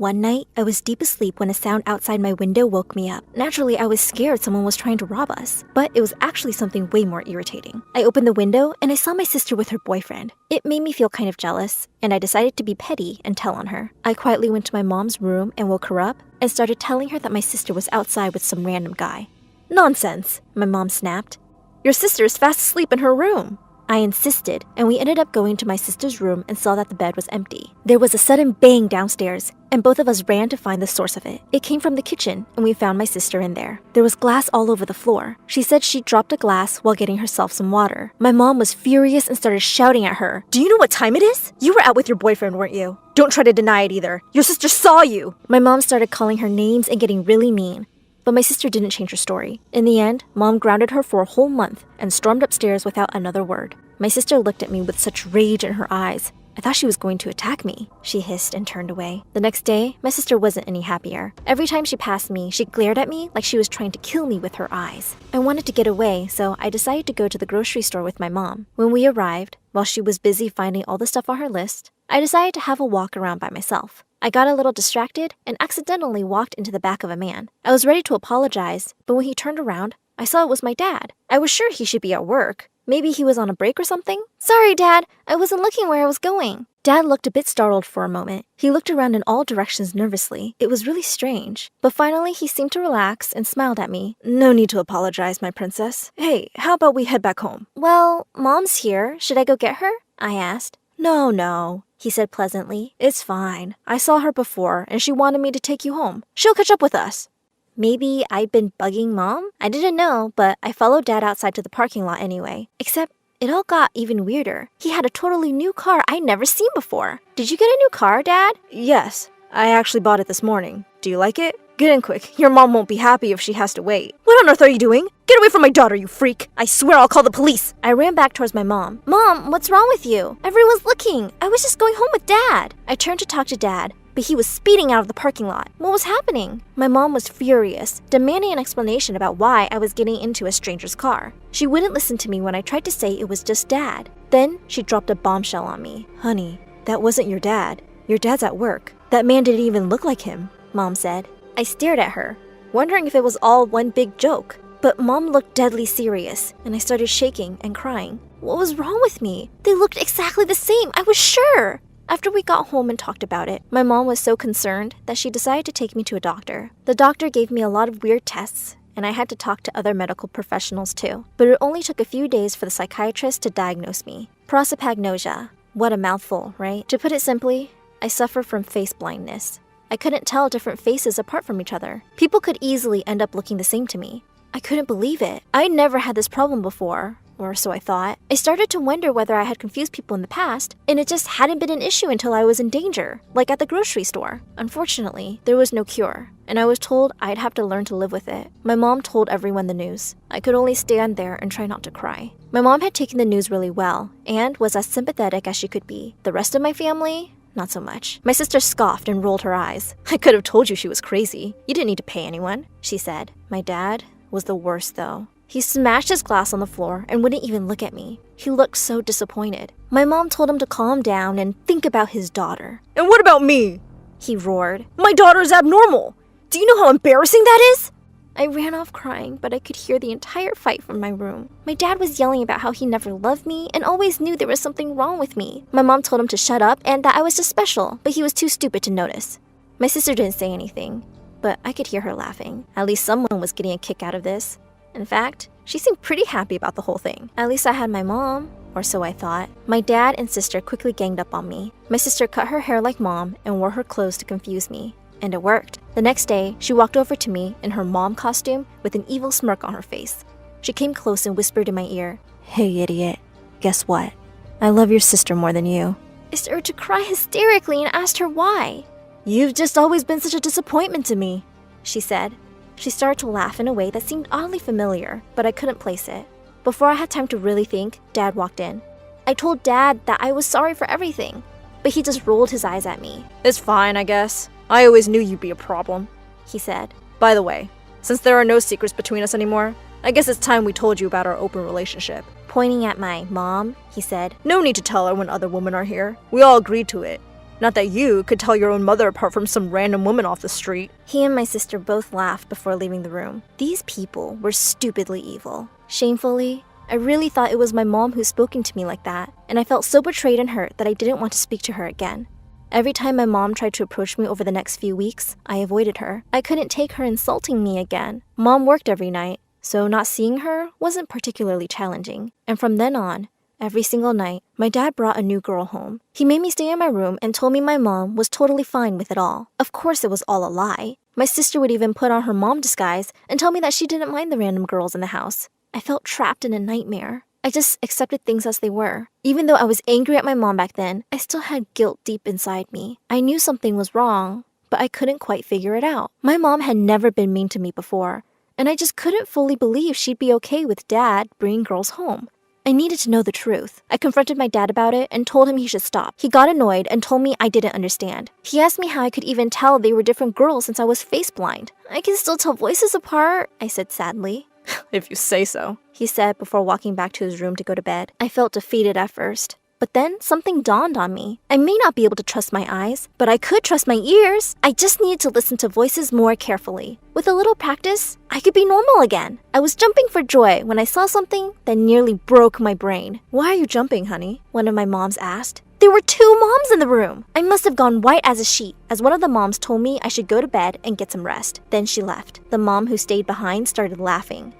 One night, I was deep asleep when a sound outside my window woke me up. Naturally, I was scared someone was trying to rob us, but it was actually something way more irritating. I opened the window and I saw my sister with her boyfriend. It made me feel kind of jealous, and I decided to be petty and tell on her. I quietly went to my mom's room and woke her up and started telling her that my sister was outside with some random guy. "Nonsense," my mom snapped. "Your sister is fast asleep in her room." I insisted, and we ended up going to my sister's room and saw that the bed was empty. There was a sudden bang downstairs, and both of us ran to find the source of it. It came from the kitchen, and we found my sister in there. There was glass all over the floor. She said she dropped a glass while getting herself some water. My mom was furious and started shouting at her. "Do you know what time it is? You were out with your boyfriend, weren't you? Don't try to deny it either. Your sister saw you." My mom started calling her names and getting really mean. But my sister didn't change her story. In the end, Mom grounded her for a whole month and stormed upstairs without another word. My sister looked at me with such rage in her eyes. I thought she was going to attack me. She hissed and turned away. The next day, my sister wasn't any happier. Every time she passed me, she glared at me like she was trying to kill me with her eyes. I wanted to get away, so I decided to go to the grocery store with my mom. When we arrived, while she was busy finding all the stuff on her list, I decided to have a walk around by myself. I got a little distracted and accidentally walked into the back of a man. I was ready to apologize, but when he turned around, I saw it was my dad. I was sure he should be at work. Maybe he was on a break or something? "Sorry, Dad. I wasn't looking where I was going." Dad looked a bit startled for a moment. He looked around in all directions nervously. It was really strange. But finally, he seemed to relax and smiled at me. "No need to apologize, my princess. Hey, how about we head back home?" "Well, Mom's here. Should I go get her?" I asked. No, he said pleasantly. "It's fine. I saw her before, and she wanted me to take you home. She'll catch up with us." Maybe I'd been bugging Mom? I didn't know, but I followed Dad outside to the parking lot anyway. Except, it all got even weirder. He had a totally new car I'd never seen before. "Did you get a new car, Dad?" "Yes. I actually bought it this morning. Do you like it? Get in quick. Your mom won't be happy if she has to wait." "What on earth are you doing? Get away from my daughter, you freak! I swear I'll call the police!" I ran back towards my mom. "Mom, what's wrong with you? Everyone's looking. I was just going home with Dad." I turned to talk to Dad, but he was speeding out of the parking lot. What was happening? My mom was furious, demanding an explanation about why I was getting into a stranger's car. She wouldn't listen to me when I tried to say it was just Dad. Then she dropped a bombshell on me. "Honey, that wasn't your dad. Your dad's at work. That man didn't even look like him," Mom said. I stared at her, wondering if it was all one big joke. But Mom looked deadly serious, and I started shaking and crying. What was wrong with me? They looked exactly the same, I was sure. After we got home and talked about it, my mom was so concerned that she decided to take me to a doctor. The doctor gave me a lot of weird tests, and I had to talk to other medical professionals too. But it only took a few days for the psychiatrist to diagnose me. Prosopagnosia. What a mouthful, right? To put it simply, I suffer from face blindness. I couldn't tell different faces apart from each other. People could easily end up looking the same to me. I couldn't believe it. I'd never had this problem before, or so I thought. I started to wonder whether I had confused people in the past, and it just hadn't been an issue until I was in danger, like at the grocery store. Unfortunately, there was no cure, and I was told I'd have to learn to live with it. My mom told everyone the news. I could only stand there and try not to cry. My mom had taken the news really well, and was as sympathetic as she could be. The rest of my family? Not so much. My sister scoffed and rolled her eyes. "I could have told you she was crazy. You didn't need to pay anyone," she said. My dad was the worst, though. He smashed his glass on the floor and wouldn't even look at me. He looked so disappointed. My mom told him to calm down and think about his daughter. "And what about me?" he roared. "My daughter is abnormal. Do you know how embarrassing that is?" I ran off crying, but I could hear the entire fight from my room. My dad was yelling about how he never loved me and always knew there was something wrong with me. My mom told him to shut up and that I was just special, but he was too stupid to notice. My sister didn't say anything, but I could hear her laughing. At least someone was getting a kick out of this. In fact, she seemed pretty happy about the whole thing. At least I had my mom, or so I thought. My dad and sister quickly ganged up on me. My sister cut her hair like Mom and wore her clothes to confuse me. And it worked. The next day, she walked over to me in her mom costume with an evil smirk on her face. She came close and whispered in my ear, "Hey, idiot. Guess what? I love your sister more than you." I started to cry hysterically and asked her why. "You've just always been such a disappointment to me," she said. She started to laugh in a way that seemed oddly familiar, but I couldn't place it. Before I had time to really think, Dad walked in. I told Dad that I was sorry for everything, but he just rolled his eyes at me. "It's fine, I guess. I always knew you'd be a problem," he said. "By the way, since there are no secrets between us anymore, I guess it's time we told you about our open relationship." Pointing at my mom, he said, "No need to tell her when other women are here. We all agreed to it. Not that you could tell your own mother apart from some random woman off the street. He and my sister both laughed before leaving the room. These people were stupidly evil. Shamefully, I really thought it was my mom who spoken to me like that, and I felt so betrayed and hurt that I didn't want to speak to her again. Every time my mom tried to approach me over the next few weeks, I avoided her. I couldn't take her insulting me again. Mom worked every night, so not seeing her wasn't particularly challenging. And from then on, every single night, my dad brought a new girl home. He made me stay in my room and told me my mom was totally fine with it all. Of course, it was all a lie. My sister would even put on her mom disguise and tell me that she didn't mind the random girls in the house. I felt trapped in a nightmare. I just accepted things as they were. Even though I was angry at my mom back then, I still had guilt deep inside me. I knew something was wrong, but I couldn't quite figure it out. My mom had never been mean to me before, and I just couldn't fully believe she'd be okay with Dad bringing girls home. I needed to know the truth. I confronted my dad about it and told him he should stop. He got annoyed and told me I didn't understand. He asked me how I could even tell they were different girls since I was face blind. I can still tell voices apart, I said sadly. If you say so, he said before walking back to his room to go to bed. I felt defeated at first. But then something dawned on me. I may not be able to trust my eyes, but I could trust my ears. I just needed to listen to voices more carefully. With a little practice, I could be normal again. I was jumping for joy when I saw something that nearly broke my brain. Why are you jumping, honey? One of my moms asked. There were 2 moms in the room. I must have gone white as a sheet as one of the moms told me I should go to bed and get some rest. Then she left. The mom who stayed behind started laughing.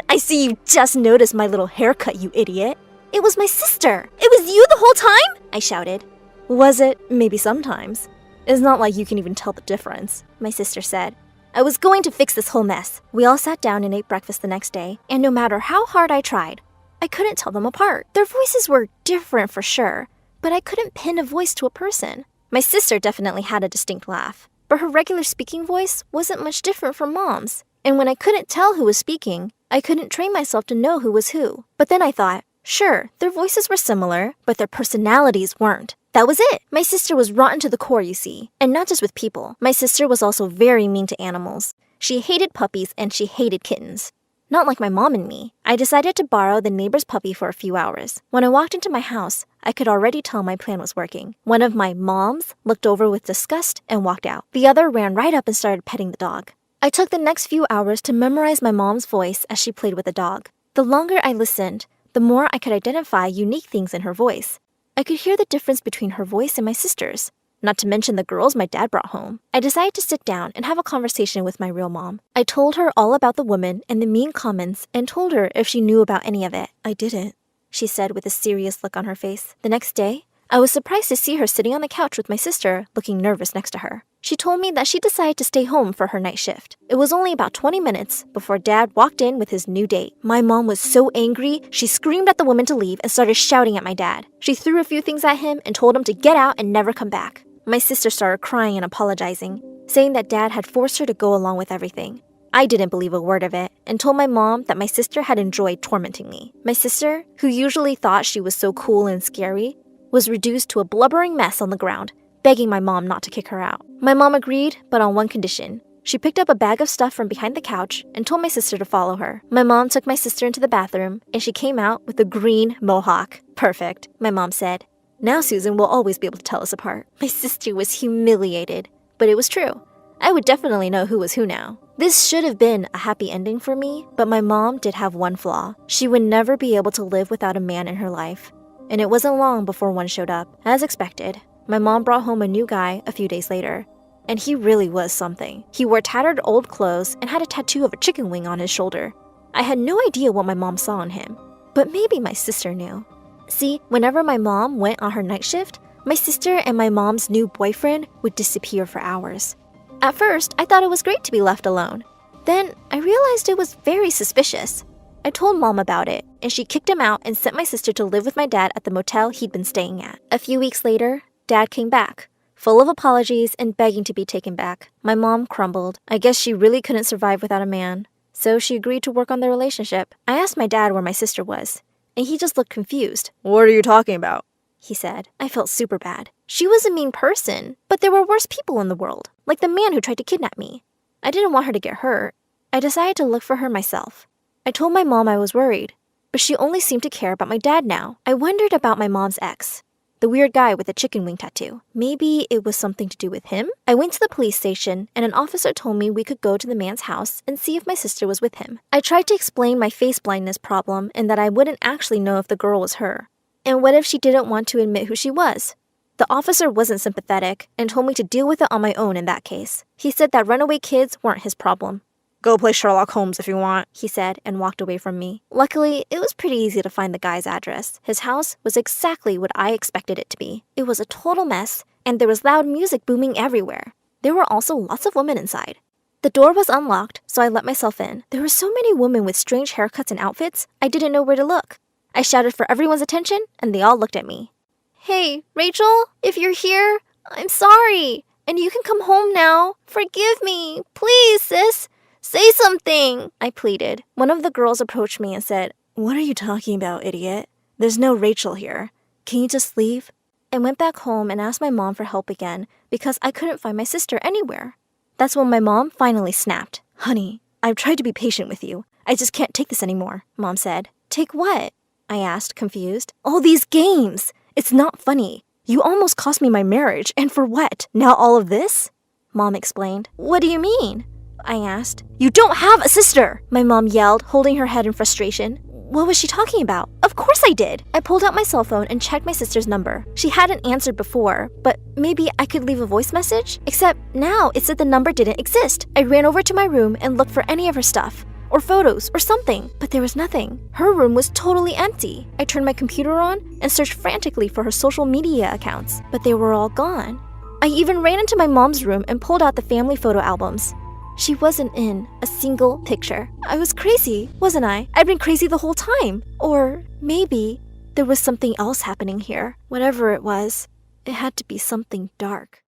I see you just noticed my little haircut, you idiot. It was my sister. It was you the whole time? I shouted. Was it? Maybe sometimes. It's not like you can even tell the difference, my sister said. I was going to fix this whole mess. We all sat down and ate breakfast the next day, and no matter how hard I tried, I couldn't tell them apart. Their voices were different for sure, but I couldn't pin a voice to a person. My sister definitely had a distinct laugh, but her regular speaking voice wasn't much different from Mom's. And when I couldn't tell who was speaking, I couldn't train myself to know who was who. But then I thought, sure, their voices were similar, but their personalities weren't. That was it. My sister was rotten to the core, you see. And not just with people. My sister was also very mean to animals. She hated puppies and she hated kittens. Not like my mom and me. I decided to borrow the neighbor's puppy for a few hours. When I walked into my house, I could already tell my plan was working. One of my moms looked over with disgust and walked out. The other ran right up and started petting the dog. I took the next few hours to memorize my mom's voice as she played with the dog. The longer I listened, the more I could identify unique things in her voice. I could hear the difference between her voice and my sister's, not to mention the girls my dad brought home. I decided to sit down and have a conversation with my real mom. I told her all about the woman and the mean comments and told her if she knew about any of it. I didn't, she said with a serious look on her face. The next day, I was surprised to see her sitting on the couch with my sister, looking nervous next to her. She told me that she decided to stay home for her night shift. It was only about 20 minutes before Dad walked in with his new date. My mom was so angry, she screamed at the woman to leave and started shouting at my dad. She threw a few things at him and told him to get out and never come back. My sister started crying and apologizing, saying that Dad had forced her to go along with everything. I didn't believe a word of it and told my mom that my sister had enjoyed tormenting me. My sister, who usually thought she was so cool and scary, was reduced to a blubbering mess on the ground, begging my mom not to kick her out. My mom agreed, but on one condition. She picked up a bag of stuff from behind the couch and told my sister to follow her. My mom took my sister into the bathroom, and she came out with a green mohawk. Perfect, my mom said. Now Susan will always be able to tell us apart. My sister was humiliated, but it was true. I would definitely know who was who now. This should have been a happy ending for me, but my mom did have one flaw. She would never be able to live without a man in her life. And it wasn't long before one showed up. As expected, my mom brought home a new guy a few days later. And he really was something. He wore tattered old clothes and had a tattoo of a chicken wing on his shoulder. I had no idea what my mom saw in him, but maybe my sister knew. See, whenever my mom went on her night shift, my sister and my mom's new boyfriend would disappear for hours. At first, I thought it was great to be left alone. Then, I realized it was very suspicious. I told Mom about it, and she kicked him out and sent my sister to live with my dad at the motel he'd been staying at. A few weeks later, Dad came back, full of apologies and begging to be taken back. My mom crumbled. I guess she really couldn't survive without a man, so she agreed to work on their relationship. I asked my dad where my sister was, and he just looked confused. What are you talking about? He said. I felt super bad. She was a mean person, but there were worse people in the world, like the man who tried to kidnap me. I didn't want her to get hurt. I decided to look for her myself. I told my mom I was worried, but she only seemed to care about my dad now. I wondered about my mom's ex, the weird guy with the chicken wing tattoo. Maybe it was something to do with him? I went to the police station, and an officer told me we could go to the man's house and see if my sister was with him. I tried to explain my face blindness problem and that I wouldn't actually know if the girl was her. And what if she didn't want to admit who she was? The officer wasn't sympathetic and told me to deal with it on my own in that case. He said that runaway kids weren't his problem. Go play Sherlock Holmes if you want, he said, and walked away from me. Luckily, it was pretty easy to find the guy's address. His house was exactly what I expected it to be. It was a total mess, and there was loud music booming everywhere. There were also lots of women inside. The door was unlocked, so I let myself in. There were so many women with strange haircuts and outfits, I didn't know where to look. I shouted for everyone's attention, and they all looked at me. Hey, Rachel, if you're here, I'm sorry, and you can come home now. Forgive me, please, sis. Say something, I pleaded. One of the girls approached me and said, "What are you talking about, idiot? There's no Rachel here. Can you just leave?" I went back home and asked my mom for help again because I couldn't find my sister anywhere. That's when my mom finally snapped. "Honey, I've tried to be patient with you. I just can't take this anymore," Mom said. Take what? I asked, confused. "All these games! It's not funny. You almost cost me my marriage, and for what? Now all of this?" Mom explained. What do you mean? I asked. "You don't have a sister!" My mom yelled, holding her head in frustration. What was she talking about? Of course I did! I pulled out my cell phone and checked my sister's number. She hadn't answered before, but maybe I could leave a voice message? Except now it said the number didn't exist. I ran over to my room and looked for any of her stuff, or photos, or something, but there was nothing. Her room was totally empty. I turned my computer on and searched frantically for her social media accounts, but they were all gone. I even ran into my mom's room and pulled out the family photo albums. She wasn't in a single picture. I was crazy, wasn't I? I'd been crazy the whole time. Or maybe there was something else happening here. Whatever it was, it had to be something dark.